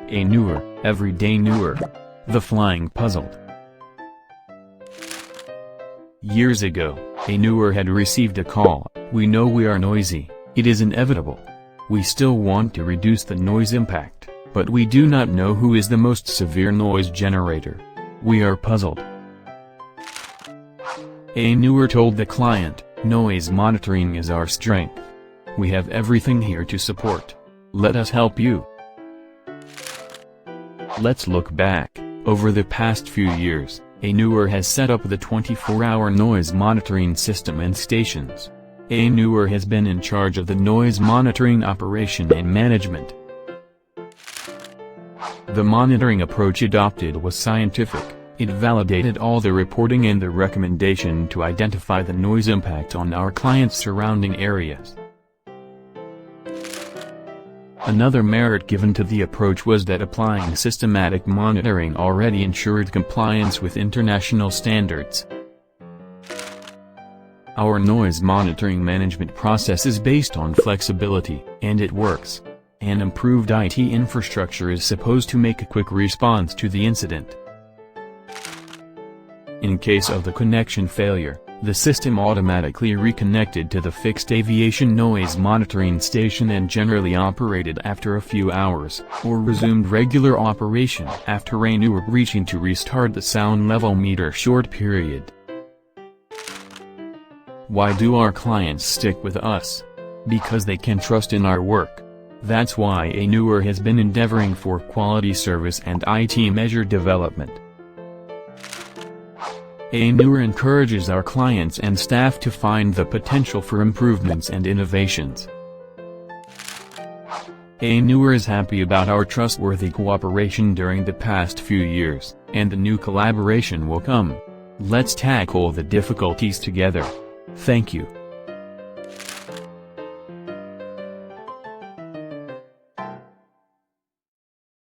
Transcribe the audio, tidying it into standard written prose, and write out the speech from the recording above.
ANewR, Everyday Newer. The Flying Puzzled. Years ago, ANewR had received a call. We know we are noisy, it is inevitable. We still want to reduce the noise impact, but we do not know who is the most severe noise generator. We are puzzled. ANewR told the client, noise monitoring is our strength. We have everything here to support. Let us help you. Let's look back. Over the past few years, ANewR has set up the 24-hour noise monitoring system and stations. ANewR has been in charge of the noise monitoring operation and management. The monitoring approach adopted was scientific. It validated all the reporting and the recommendation to identify the noise impact on our clients' surrounding areas. Another merit given to the approach was that applying systematic monitoring already ensured compliance with international standards. Our noise monitoring management process is based on flexibility, and it works. An improved IT infrastructure is supposed to make a quick response to the incident. In case of the connection failure, the system automatically reconnected to the fixed aviation noise monitoring station and generally operated after a few hours, or resumed regular operation after ANewR reaching to restart the sound level meter short period. Why do our clients stick with us? Because they can trust in our work. That's why ANewR has been endeavoring for quality service and IT measure development. ANewR encourages our clients and staff to find the potential for improvements and innovations. ANewR is happy about our trustworthy cooperation during the past few years, and the new collaboration will come. Let's tackle the difficulties together. Thank you.